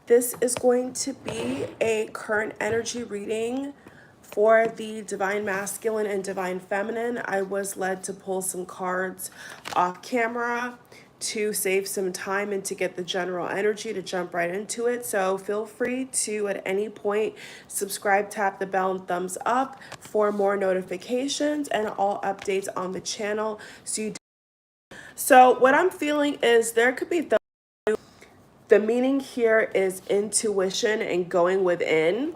This is going to be a current energy reading for the Divine Masculine and Divine Feminine. I was led to pull some cards off camera to save some time and to get the general energy to jump right into it. So feel free to, at any point, subscribe, tap the bell, and thumbs up for more notifications and all updates on the channel. So what I'm feeling is there could be the meaning here is intuition and going within,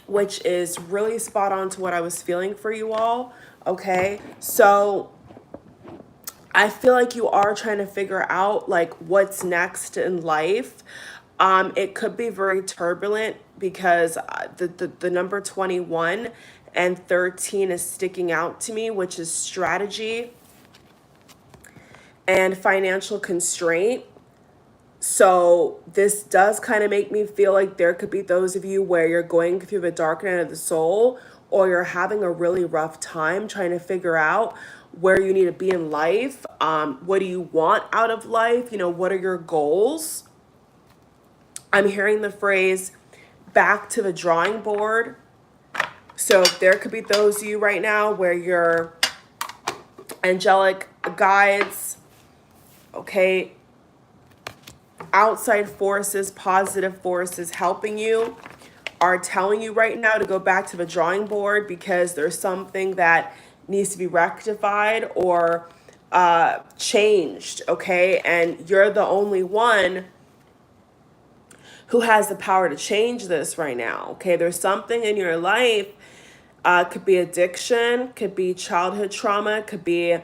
which is really spot on to what I was feeling for you all. Okay, so I feel like you are trying to figure out like what's next in life. It could be very turbulent because the number 21 and 13 is sticking out to me, which is strategy and financial constraint. So this does kind of make me feel like there could be those of you where you're going through the dark night of the soul, or you're having a really rough time trying to figure out where you need to be in life. What do you want out of life? You know, what are your goals? I'm hearing the phrase back to the drawing board. So there could be those of you right now where your angelic guides, okay, outside forces, positive forces helping you are telling you right now to go back to the drawing board because there's something that needs to be rectified or changed, okay? And you're the only one who has the power to change this right now, okay? There's something in your life, could be addiction, could be childhood trauma, could be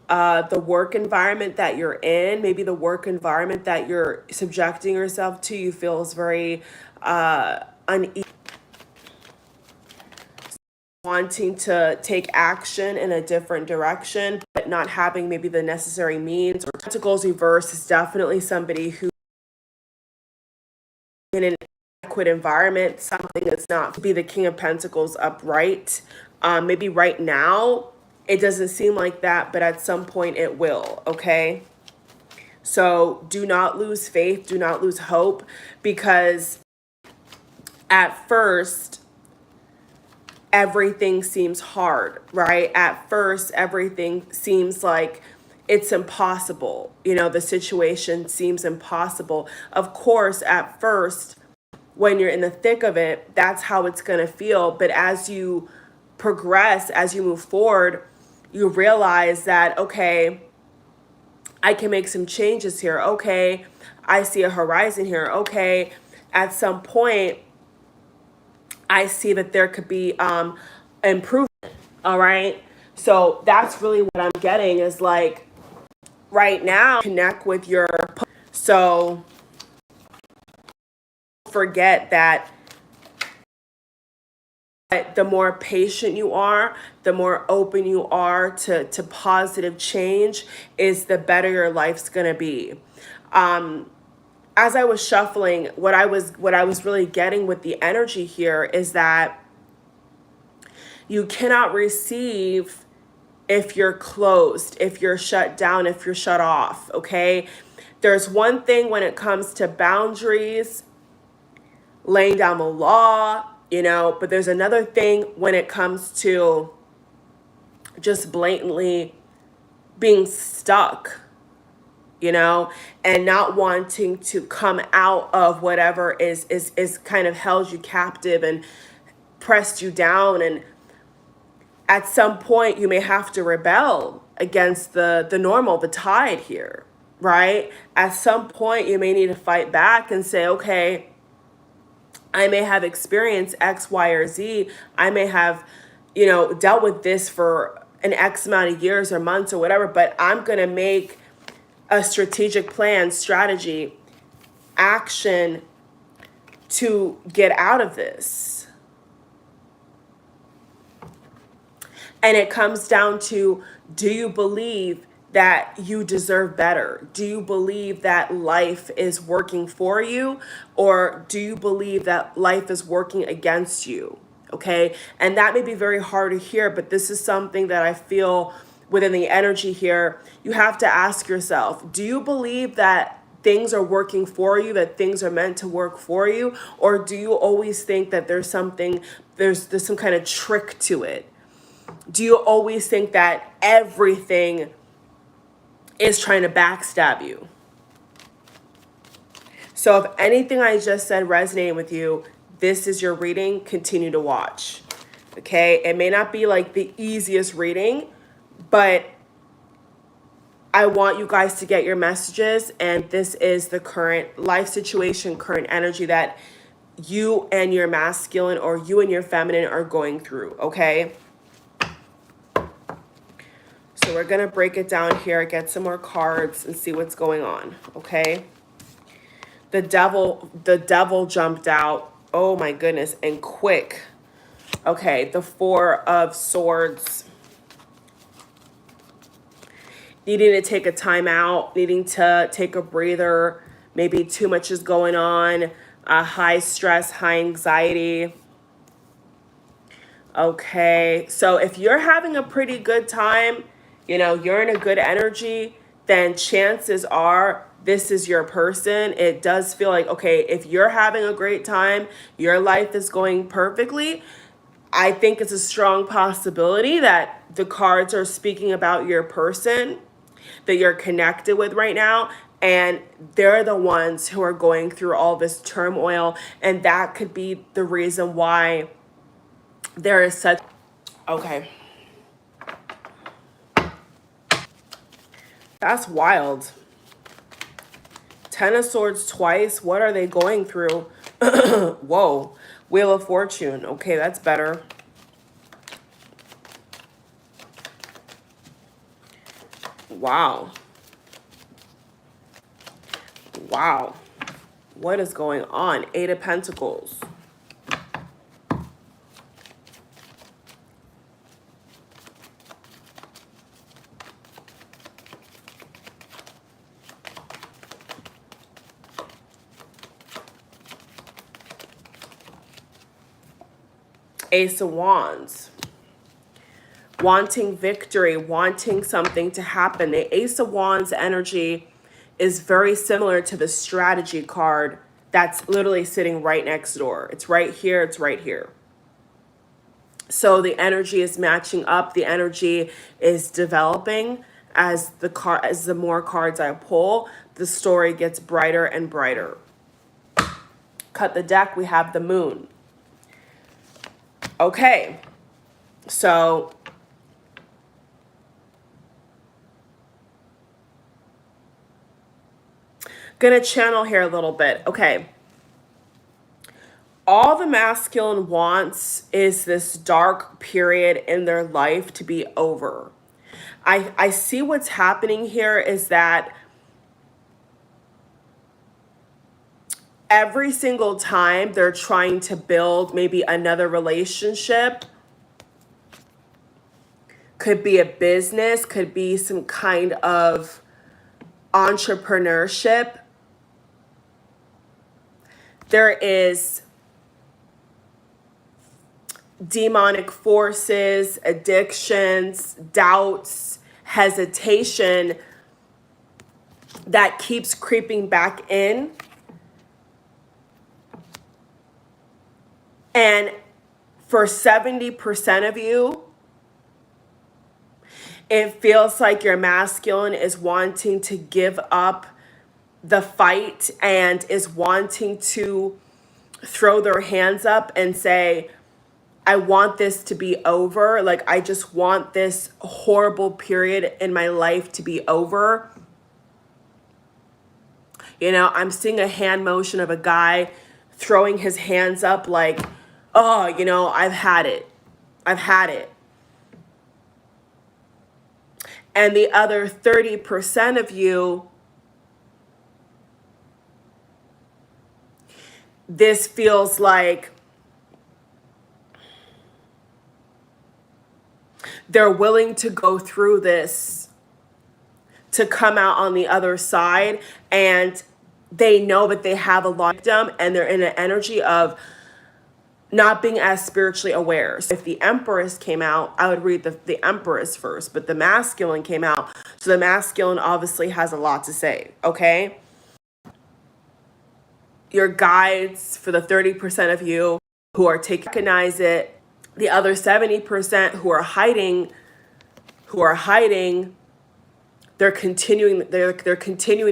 the work environment that you're in, maybe the work environment that you're subjecting yourself to, you feel is very uneasy, wanting to take action in a different direction, but not having maybe the necessary means. Or Pentacles reverse is definitely somebody who in an adequate environment, something that's not to be the King of Pentacles upright. Maybe right now, it doesn't seem like that, but at some point it will, okay? So do not lose faith, do not lose hope, because at first, everything seems hard, right? At first, everything seems like it's impossible. You know, the situation seems impossible. Of course, at first, when you're in the thick of it, that's how it's going to feel. But as you progress, as you move forward, you realize that, okay, I can make some changes here. Okay, I see a horizon here. Okay, at some point, I see that there could be improvement. All right. So that's really what I'm getting is like right now, connect with your. So forget that the more patient you are, the more open you are to positive change, is the better your life's going to be. As I was shuffling, what I was really getting with the energy here is that you cannot receive if you're closed, if you're shut down, if you're shut off, okay? There's one thing when it comes to boundaries, laying down the law, you know, but there's another thing when it comes to just blatantly being stuck, you know, and not wanting to come out of whatever is kind of held you captive and pressed you down. And at some point you may have to rebel against the normal, the tide here, right? At some point you may need to fight back and say, okay, I may have experienced X, Y, or Z. I may have, you know, dealt with this for an X amount of years or months or whatever, but I'm going to make a strategic plan, strategy, action to get out of this. And it comes down to, do you believe that you deserve better? Do you believe that life is working for you? Or do you believe that life is working against you? Okay. And that may be very hard to hear, but this is something that I feel within the energy here. You have to ask yourself, do you believe that things are working for you, that things are meant to work for you? Or do you always think that there's some kind of trick to it? Do you always think that everything is trying to backstab you? So if anything I just said resonated with you, this is your reading. Continue to watch. Okay? It may not be like the easiest reading, but I want you guys to get your messages, and this is the current life situation, current energy that you and your masculine or you and your feminine are going through, okay? So we're going to break it down here, get some more cards and see what's going on, okay? The devil jumped out. Oh my goodness, and quick. Okay, the Four of Swords. Needing to take a time out, needing to take a breather. Maybe too much is going on. High stress, high anxiety. Okay, so if you're having a pretty good time, you know, you're in a good energy, then chances are this is your person. It does feel like, okay, if you're having a great time, your life is going perfectly. I think it's a strong possibility that the cards are speaking about your person that you're connected with right now, and they're the ones who are going through all this turmoil, and that could be the reason why there is such... Okay. That's wild. Ten of Swords twice. What are they going through? Whoa. Wheel of Fortune. Okay, that's better. Wow. Wow. What is going on? Eight of Pentacles. Ace of Wands. Wanting victory, wanting something to happen. The Ace of Wands energy is very similar to the strategy card that's literally sitting right next door. It's right here, it's right here. So the energy is matching up, the energy is developing as the more cards I pull, the story gets brighter and brighter. Cut the deck, we have the Moon. Okay. So gonna channel here a little bit. Okay. All the masculine wants is this dark period in their life to be over. I see what's happening here is that every single time they're trying to build maybe another relationship, could be a business, could be some kind of entrepreneurship, there is demonic forces, addictions, doubts, hesitation that keeps creeping back in. And for 70% of you, it feels like your masculine is wanting to give up the fight and is wanting to throw their hands up and say, I want this to be over. Like, I just want this horrible period in my life to be over. You know, I'm seeing a hand motion of a guy throwing his hands up like, oh, you know, I've had it. I've had it. And the other 30% of you, this feels like they're willing to go through this to come out on the other side, and they know that they have a lot of them, and they're in an energy of not being as spiritually aware. So if the Empress came out, I would read the Empress first, but the masculine came out. So the masculine obviously has a lot to say, okay? your guides for the 30% of you who are taking, recognize it. The other 70% who are hiding, they're continuing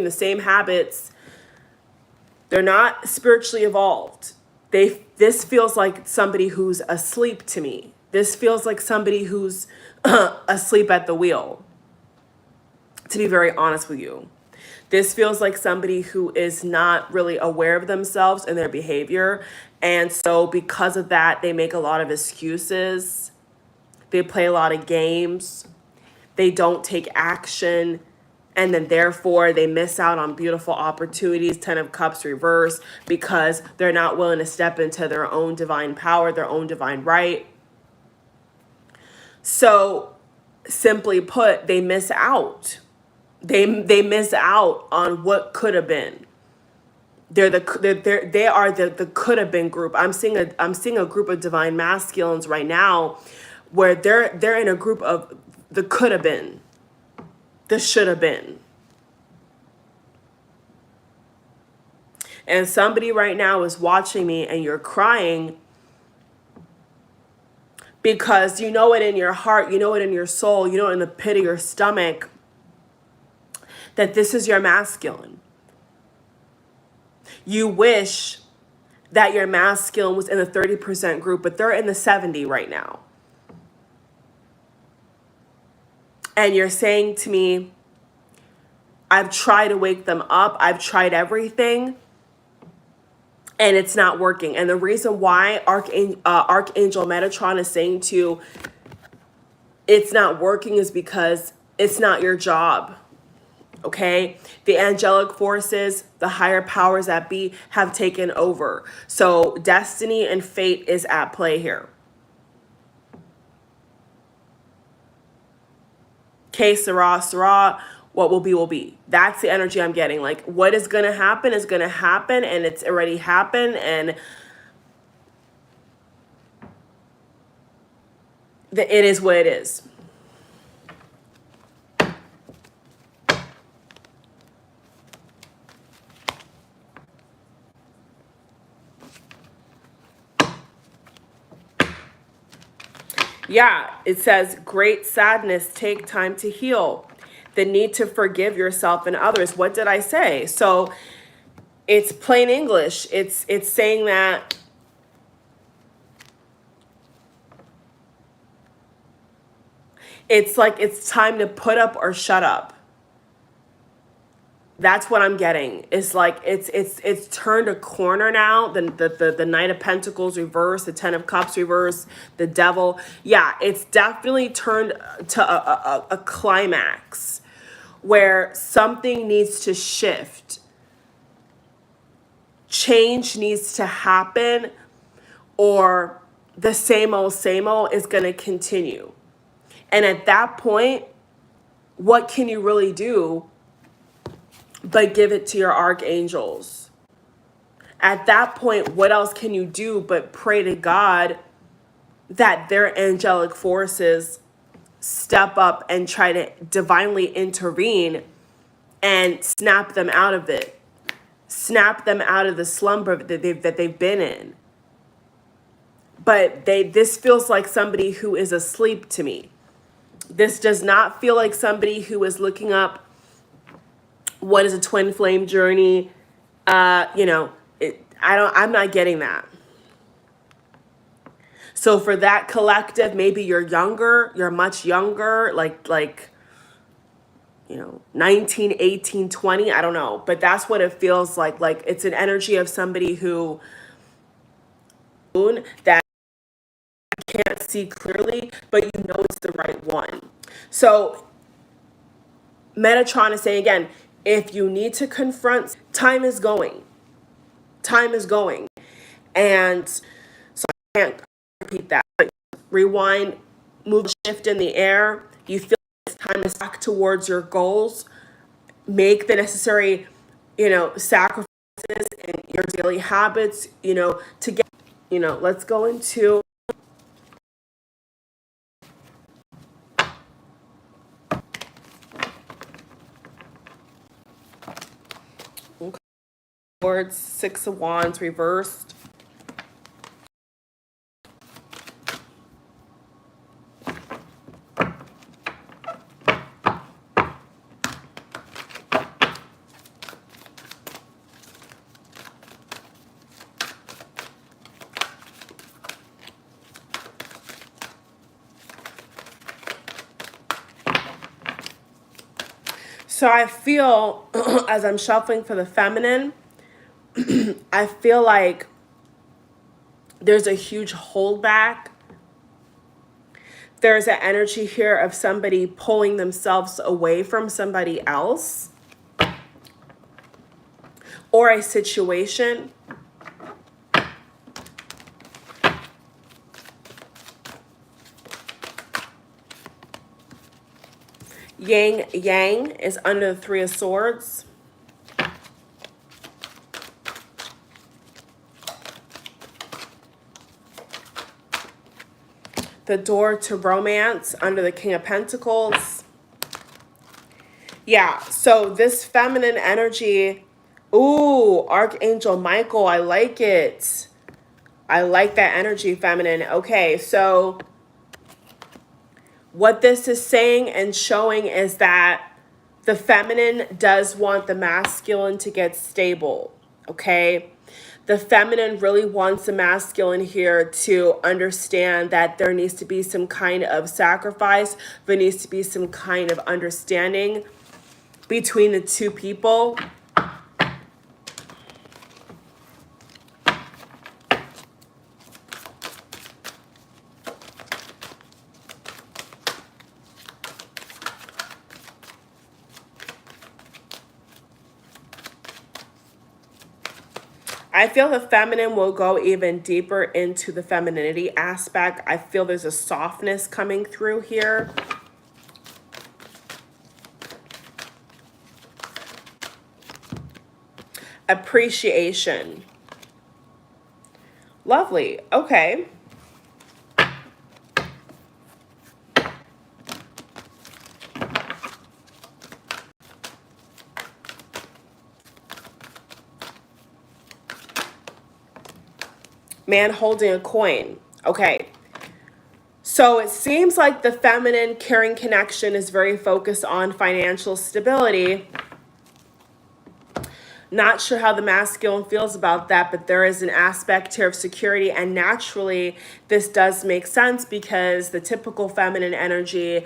the same habits. They're not spiritually evolved. This feels like somebody who's asleep to me. This feels like somebody who's asleep at the wheel, to be very honest with you. This feels like somebody who is not really aware of themselves and their behavior. And so because of that, they make a lot of excuses. They play a lot of games. They don't take action. And then therefore they miss out on beautiful opportunities, 10 of Cups reverse, because they're not willing to step into their own divine power, their own divine right. So simply put, they miss out. They miss out on what could have been. They are the could have been group. I'm seeing a group of divine masculines right now where they're in a group of the could have been, the should have been. And somebody right now is watching me and you're crying because you know it in your heart, you know it in your soul, you know it in the pit of your stomach that this is your masculine. You wish that your masculine was in the 30% group, but they're in the 70 right now. And you're saying to me, I've tried to wake them up. I've tried everything. And it's not working. And the reason why Archangel Metatron is saying to you, it's not working is because it's not your job. Okay, the angelic forces, the higher powers that be have taken over. So destiny and fate is at play here. 𝒸𝒶𝓈𝒽𝒶𝓅𝓅, what will be, will be. That's the energy I'm getting. Like what is going to happen is going to happen, and it's already happened, and it is what it is. Yeah, it says, great sadness, take time to heal. The need to forgive yourself and others. What did I say? So it's plain English. It's saying that it's like it's time to put up or shut up. That's what I'm getting. It's like it's turned a corner now. The Knight of Pentacles reverse, the 10 of Cups reverse, the Devil. Yeah, it's definitely turned to a climax where something needs to shift. Change needs to happen, or the same old is going to continue. And at that point, what can you really do but give it to your archangels? At that point, what else can you do but pray to God that their angelic forces step up and try to divinely intervene and snap them out of it, snap them out of the slumber that they've been in. But this feels like somebody who is asleep to me. This does not feel like somebody who is looking up what is a twin flame journey. I'm not getting that. So for that collective, maybe you're younger, you're much younger, like 19, 18, 20, I don't know. But that's what it feels like. Like it's an energy of somebody who that can't see clearly, but you know it's the right one. So Metatron is saying again, if you need to confront, time is going. Time is going. And so I can't repeat that. But rewind, move, shift in the air. You feel it's time to back towards your goals. Make the necessary, sacrifices in your daily habits, to get, let's go into Swords, Six of Wands reversed. So I feel, as I'm shuffling for the feminine, I feel like there's a huge holdback. There's an energy here of somebody pulling themselves away from somebody else or a situation. Yang Yang is under the Three of Swords. The Door to Romance under the King of Pentacles. Yeah, so this feminine energy, ooh, Archangel Michael, I like it. I like that energy, feminine. Okay, so what this is saying and showing is that the feminine does want the masculine to get stable, okay? The feminine really wants the masculine here to understand that there needs to be some kind of sacrifice. There needs to be some kind of understanding between the two people. I feel the feminine will go even deeper into the femininity aspect. I feel there's a softness coming through here. Appreciation. Lovely. Okay. Man holding a coin. Okay. So it seems like the feminine caring connection is very focused on financial stability. Not sure how the masculine feels about that, but there is an aspect here of security. And naturally, this does make sense because the typical feminine energy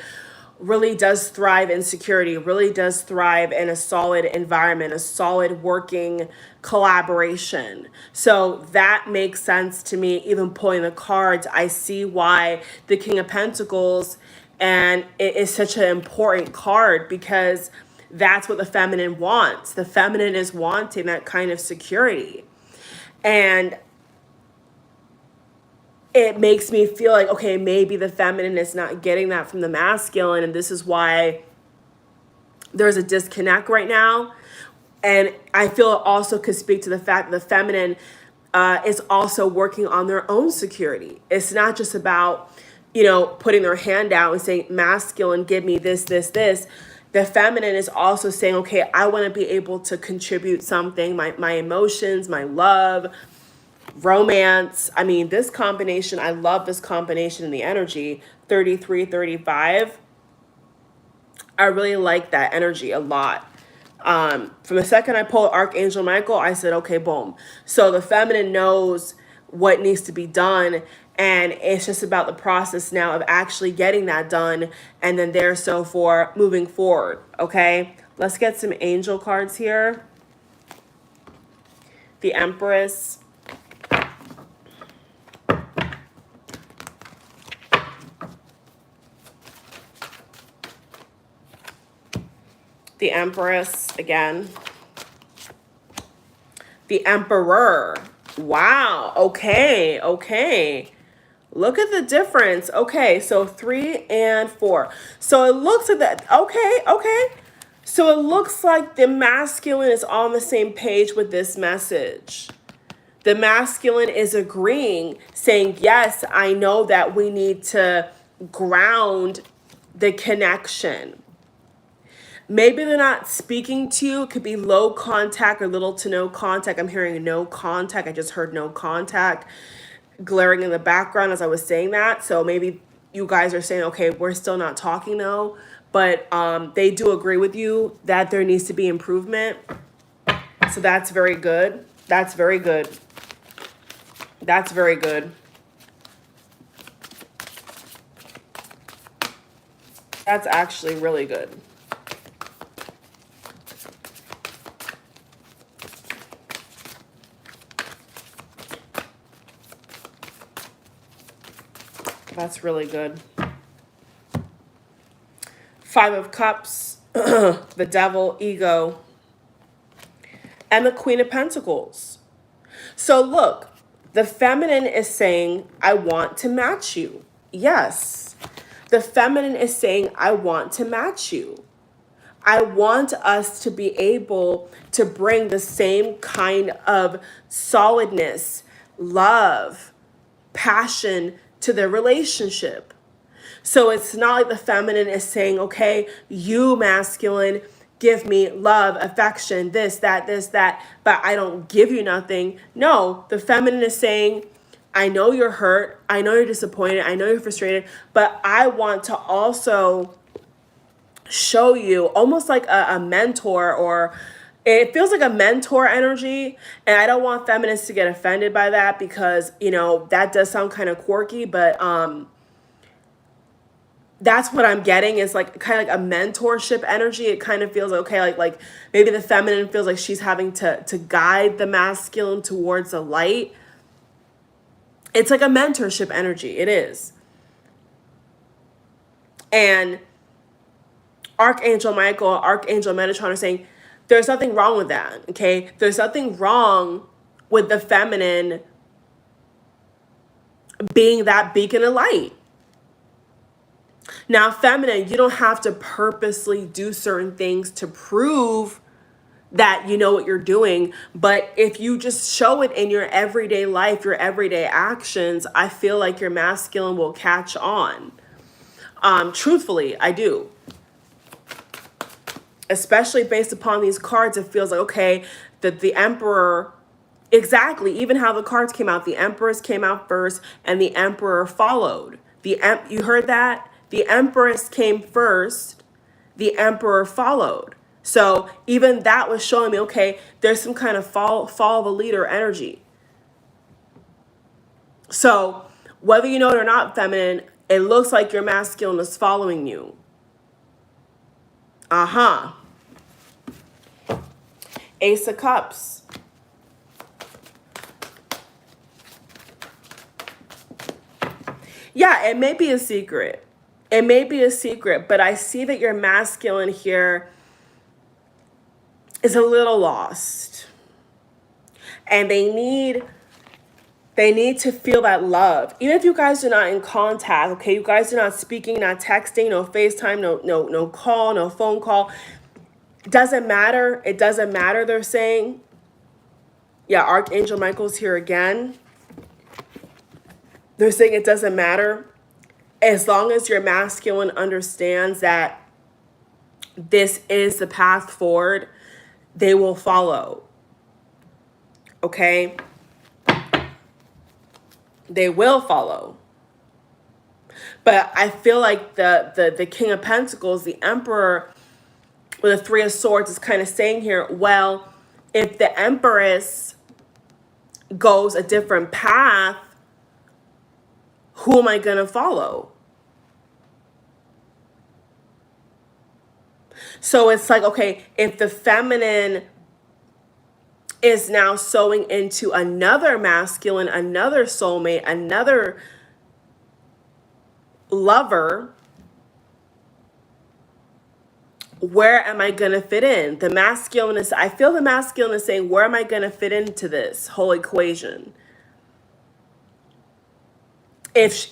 really does thrive in security, really does thrive in a solid environment, a solid working collaboration. So that makes sense to me. Even pulling the cards, I see why the King of Pentacles, and it is such an important card because that's what the feminine wants. The feminine is wanting that kind of security. And it makes me feel like, okay, maybe the feminine is not getting that from the masculine, and this is why there's a disconnect right now. And I feel it also could speak to the fact that the feminine is also working on their own security. It's not just about, you know, putting their hand out and saying, masculine, give me this, this, this. The feminine is also saying, okay, I want to be able to contribute something, my emotions, my love, romance. I mean, this combination, I love this combination in the energy, 33, 35. I really like that energy a lot. From the second I pulled Archangel Michael, I said, okay, boom. So the feminine knows what needs to be done, and it's just about the process now of actually getting that done, and then so for moving forward, okay? Let's get some angel cards here. The Empress. The Empress again. The Emperor. Wow. Okay. Okay. Look at the difference. Okay. So 3 and 4. So it looks like that. Okay. Okay. So it looks like the masculine is on the same page with this message. The masculine is agreeing, saying, yes, I know that we need to ground the connection. Maybe they're not speaking to you. It could be low contact or little to no contact. I'm hearing no contact. I just heard no contact glaring in the background as I was saying that. So maybe you guys are saying, okay, we're still not talking though. But they do agree with you that there needs to be improvement. So that's very good. That's very good. That's very good. That's actually really good. That's really good. Five of Cups, the Devil, Ego, and the Queen of Pentacles. So look, the feminine is saying, I want to match you. Yes. The feminine is saying, I want to match you. I want us to be able to bring the same kind of solidness, love, passion to the relationship. So it's not like the feminine is saying, okay, you masculine, give me love, affection, this, that, but I don't give you nothing. No, the feminine is saying, I know you're hurt. I know you're disappointed. I know you're frustrated, but I want to also show you almost like a mentor, or it feels like a mentor energy. And I don't want feminists to get offended by that because, you know, that does sound kind of quirky, but that's what I'm getting is like kind of like a mentorship energy. It kind of feels okay, like maybe the feminine feels like she's having to guide the masculine towards the light. It's like a mentorship energy. It is. And Archangel Michael, Archangel Metatron are saying there's nothing wrong with that, okay? There's nothing wrong with the feminine being that beacon of light. Now, feminine, you don't have to purposely do certain things to prove that you know what you're doing. But if you just show it in your everyday life, your everyday actions, I feel like your masculine will catch on. Truthfully, I do. Especially based upon these cards, it feels like, okay, that the Emperor, exactly, even how the cards came out, the Empress came out first and the Emperor followed. You heard that? The Empress came first, the Emperor followed. So even that was showing me, okay, there's some kind of fall of a leader energy. So whether you know it or not, feminine, it looks like your masculine is following you. Ace of Cups. Yeah, it may be a secret. It may be a secret, but I see that your masculine here is a little lost. And they need to feel that love. Even if you guys are not in contact, okay, you guys are not speaking, not texting, no FaceTime, no call, no phone call. It doesn't matter. It doesn't matter, they're saying. Yeah, Archangel Michael's here again. They're saying it doesn't matter. As long as your masculine understands that this is the path forward, they will follow. Okay? They will follow. But I feel like the King of Pentacles, the Emperor with the Three of Swords is kind of saying here, well, if the Empress goes a different path, who am I going to follow? So it's like, okay, if the feminine is now sowing into another masculine, another soulmate, another lover, where am I going to fit in? The masculine is, I feel the masculine is saying, where am I going to fit into this whole equation? If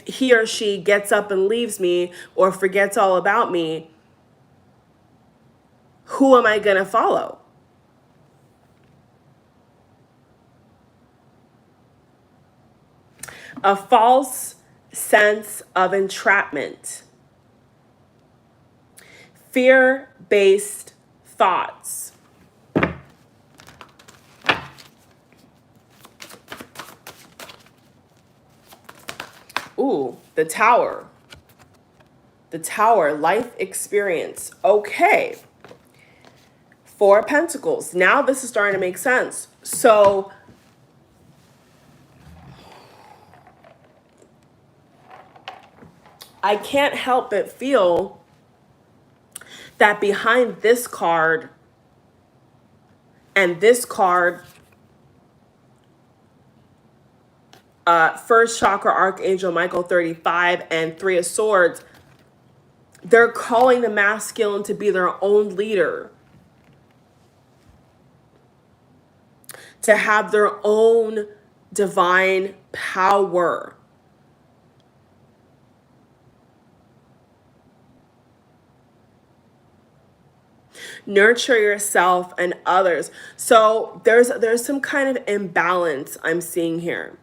he or she gets up and leaves me or forgets all about me, who am I going to follow? A false sense of entrapment. Fear-based thoughts. Ooh, the Tower. The Tower, life experience. Okay. Four of Pentacles. Now this is starting to make sense. So I can't help but feel that behind this card and this card, first chakra Archangel Michael 35 and Three of Swords, they're calling the masculine to be their own leader, to have their own divine power. Nurture yourself and others. So there's some kind of imbalance I'm seeing here.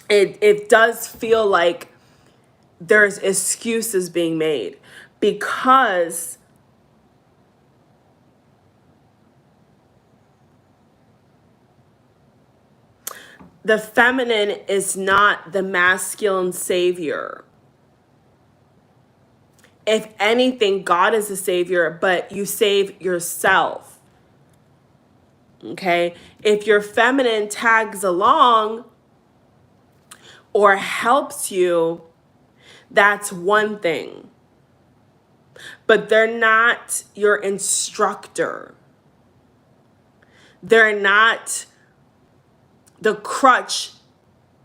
It does feel like there's excuses being made because the feminine is not the masculine savior. If anything, God is the savior, but you save yourself. Okay? If your feminine tags along or helps you, that's one thing. But they're not your instructor. They're not the crutch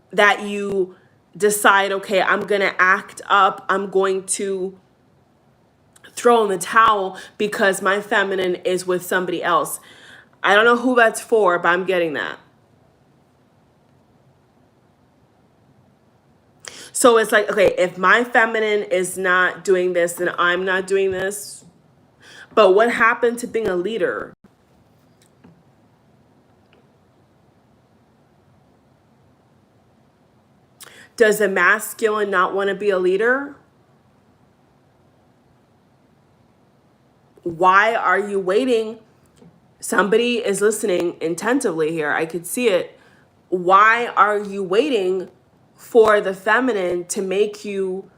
that you decide, okay, I'm going to act up. I'm going to throw in the towel because my feminine is with somebody else. I don't know who that's for, but I'm getting that. So it's like, okay, if my feminine is not doing this, then I'm not doing this. But what happened to being a leader? Does a masculine not want to be a leader? Why are you waiting? Somebody is listening attentively here. I could see it. Why are you waiting for the feminine to make you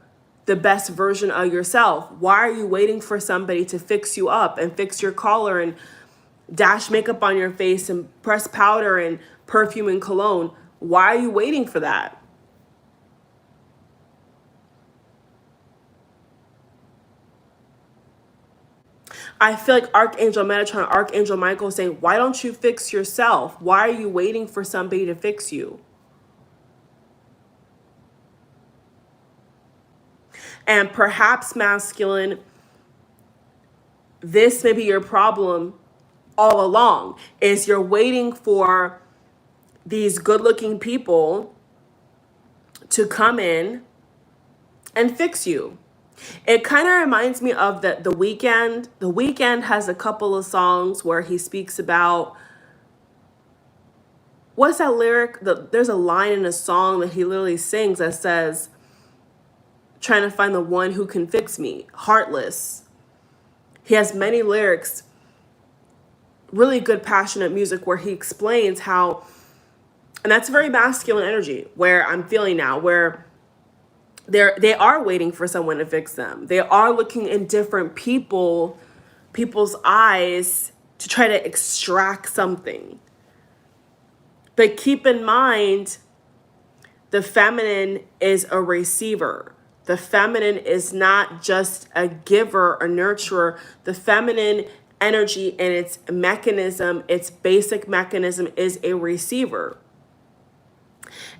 the best version of yourself? Why are you waiting for somebody to fix you up and fix your collar and dash makeup on your face and press powder and perfume and cologne? Why are you waiting for that? I feel like Archangel Metatron, Archangel Michael is saying, why don't you fix yourself? Why are you waiting for somebody to fix you? And perhaps, masculine, this may be your problem all along, is you're waiting for these good-looking people to come in and fix you. It kind of reminds me of the Weeknd. The Weeknd has a couple of songs where he speaks about, what's that lyric? There's a line in a song that he literally sings that says, trying to find the one who can fix me, heartless. He has many lyrics, really good passionate music where he explains how, and that's very masculine energy where I'm feeling now, where they are waiting for someone to fix them. They are looking in different people's eyes to try to extract something. But keep in mind, the feminine is a receiver. The feminine is not just a giver or nurturer. The feminine energy and its mechanism, its basic mechanism, is a receiver.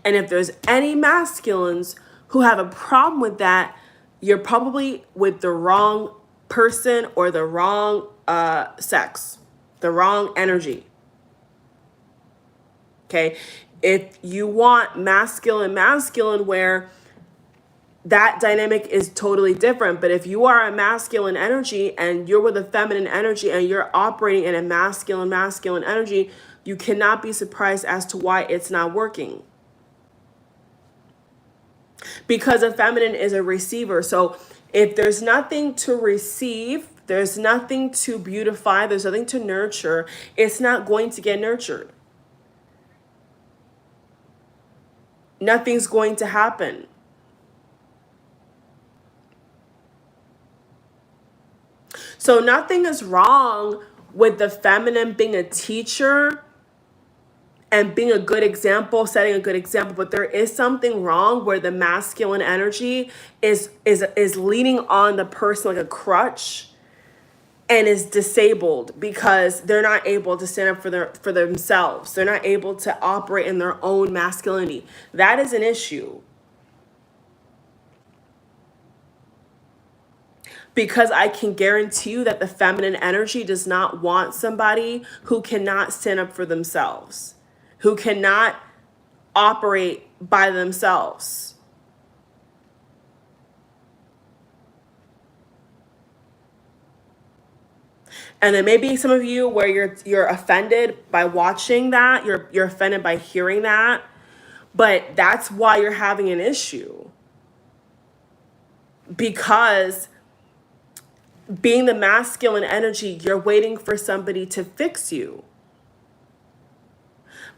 And if there's any masculines who have a problem with that, you're probably with the wrong person or the wrong sex, the wrong energy. Okay? If you want masculine where that dynamic is totally different. But if you are a masculine energy and you're with a feminine energy and you're operating in a masculine energy, you cannot be surprised as to why it's not working. Because a feminine is a receiver. So If there's nothing to receive, there's nothing to beautify, there's nothing to nurture, it's not going to get nurtured. Nothing's going to happen. So nothing is wrong with the feminine being a teacher and being a good example, setting a good example, but there is something wrong where the masculine energy is leaning on the person like a crutch and is disabled because they're not able to stand up for themselves. They're not able to operate in their own masculinity. That is an issue. Because I can guarantee you that the feminine energy does not want somebody who cannot stand up for themselves, who cannot operate by themselves. And then maybe some of you where you're offended by watching that, you're offended by hearing that, but that's why you're having an issue. Because being the masculine energy, you're waiting for somebody to fix you.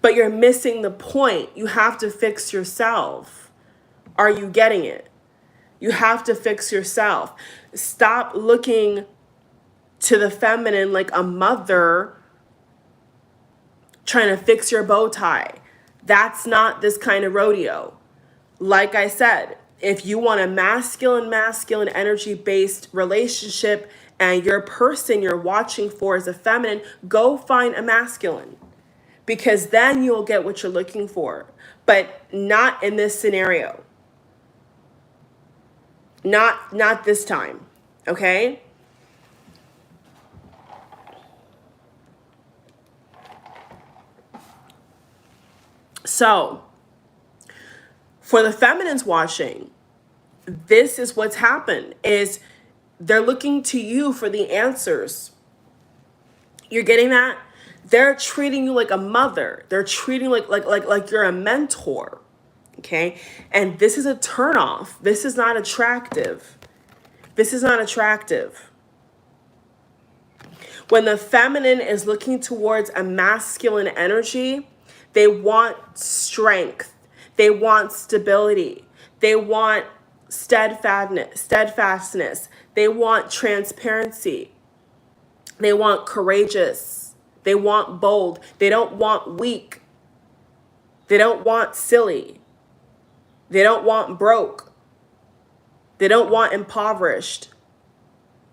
But you're missing the point. You have to fix yourself. Are you getting it? You have to fix yourself. Stop looking to the feminine like a mother trying to fix your bow tie. That's not this kind of rodeo. Like I said, if you want a masculine energy-based relationship and your person you're watching for is a feminine, go find a masculine. Because then you'll get what you're looking for. But not in this scenario. Not this time. Okay? So, for the feminines watching, this is what's happened, is they're looking to you for the answers. You're getting that? They're treating you like a mother. They're treating you like you're a mentor. Okay? And this is a turnoff. This is not attractive. This is not attractive. When the feminine is looking towards a masculine energy, they want strength. They want stability. They want steadfastness. They want transparency. They want courageous. They want bold. They don't want weak. They don't want silly. They don't want broke. They don't want impoverished.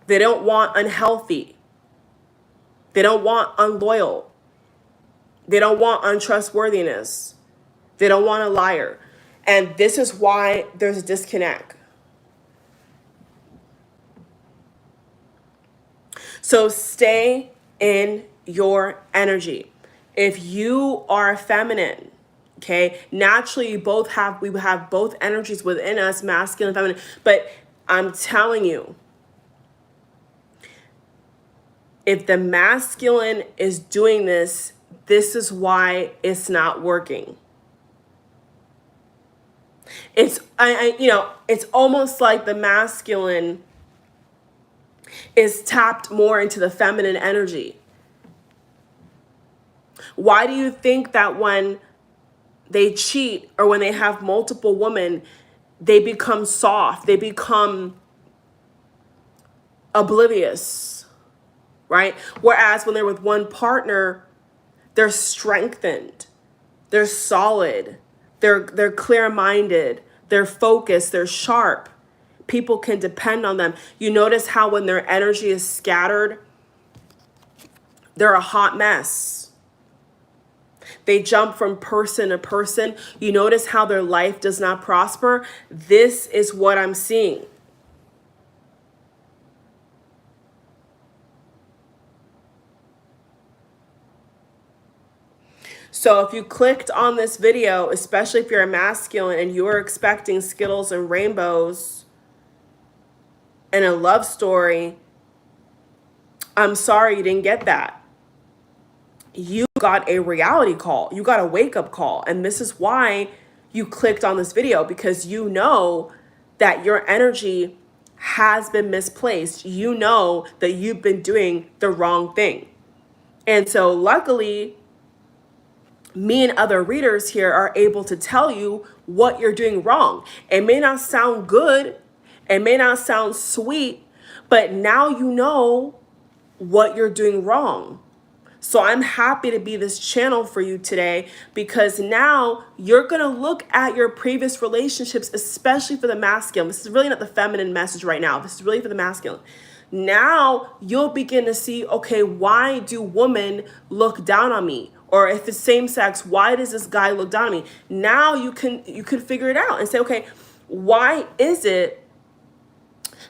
They don't want unhealthy. They don't want unloyal. They don't want untrustworthiness. They don't want a liar. And this is why there's a disconnect. So stay in your energy. If you are feminine, okay, naturally we have both energies within us, masculine and feminine. But I'm telling you, if the masculine is doing this, this is why it's not working. It's it's almost like the masculine is tapped more into the feminine energy. Why do you think that when they cheat or when they have multiple women, they become soft, they become oblivious, right? Whereas when they're with one partner, they're strengthened, they're solid, they're clear-minded, they're focused, they're sharp. People can depend on them. You notice how when their energy is scattered, they're a hot mess. They jump from person to person. You notice how their life does not prosper. This is what I'm seeing. So if you clicked on this video, especially if you're a masculine and you're expecting Skittles and rainbows and a love story, I'm sorry you didn't get that. You got a reality call. You got a wake-up call. And this is why you clicked on this video, because you know that your energy has been misplaced. You know that you've been doing the wrong thing. And so luckily, me and other readers here are able to tell you what you're doing wrong. It may not sound good, it may not sound sweet, but now you know what you're doing wrong. So I'm happy to be this channel for you today, because now you're going to look at your previous relationships, especially for the masculine. This is really not the feminine message right now. This is really for the masculine. Now you'll begin to see, okay, why do women look down on me? Or if it's same sex, why does this guy look down on me? Now you can figure it out and say, okay, why is it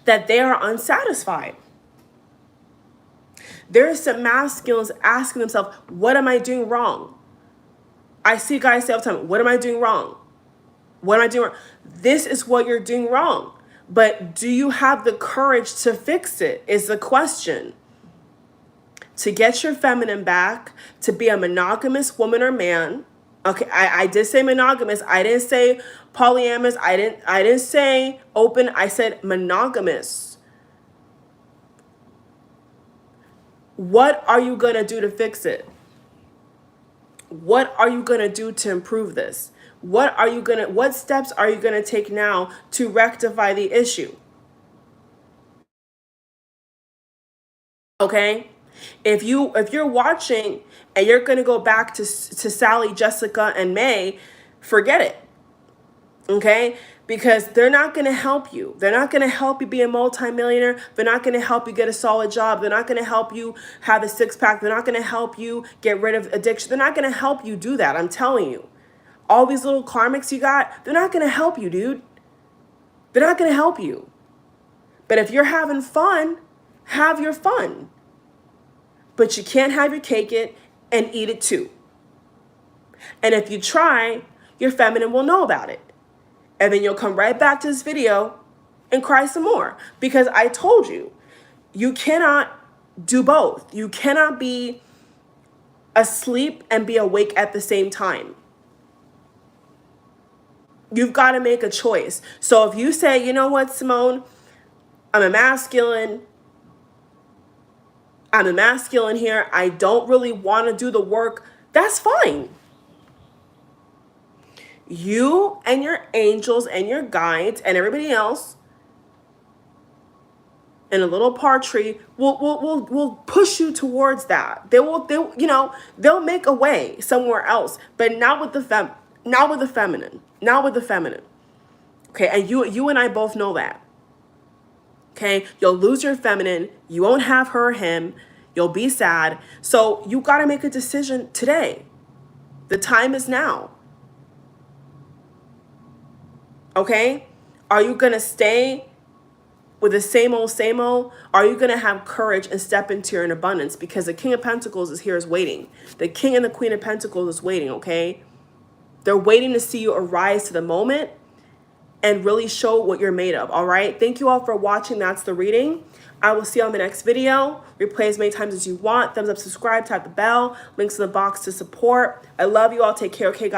that they are unsatisfied? There are some masculines asking themselves, what am I doing wrong? I see guys say all the time, what am I doing wrong? What am I doing wrong? This is what you're doing wrong. But do you have the courage to fix it is the question. To get your feminine back, to be a monogamous woman or man. Okay, I did say monogamous. I didn't say polyamorous. I didn't say open. I said monogamous. What are you going to do to fix it? What are you going to do to improve this? What steps are you going to take now to rectify the issue? Okay? If you're watching and you're going to go back to Sally, Jessica, and May, forget it. Okay? Because they're not going to help you. They're not going to help you be a multimillionaire. They're not going to help you get a solid job. They're not going to help you have a six-pack. They're not going to help you get rid of addiction. They're not going to help you do that. I'm telling you. All these little karmics you got, they're not going to help you, dude. They're not going to help you. But if you're having fun, have your fun. But you can't have your cake and eat it too. And if you try, your feminine will know about it. And then you'll come right back to this video and cry some more. Because I told you, you cannot do both. You cannot be asleep and be awake at the same time. You've got to make a choice. So if you say, you know what, Simone, I'm a masculine here. I don't really want to do the work. That's fine. You and your angels and your guides and everybody else in a little par tree will push you towards that. They'll make a way somewhere else, but not with the feminine. Okay, and you and I both know that. Okay, you'll lose your feminine. You won't have her or him. You'll be sad. So you got to make a decision today. The time is now. Okay? Are you going to stay with the same old, same old? Are you going to have courage and step into your abundance? Because the King of Pentacles is here, is waiting. The King and the Queen of Pentacles is waiting, okay? They're waiting to see you arise to the moment and really show what you're made of, all right? Thank you all for watching. That's the reading. I will see you on the next video. Replay as many times as you want. Thumbs up, subscribe, tap the bell. Links in the box to support. I love you all. Take care, okay, guys?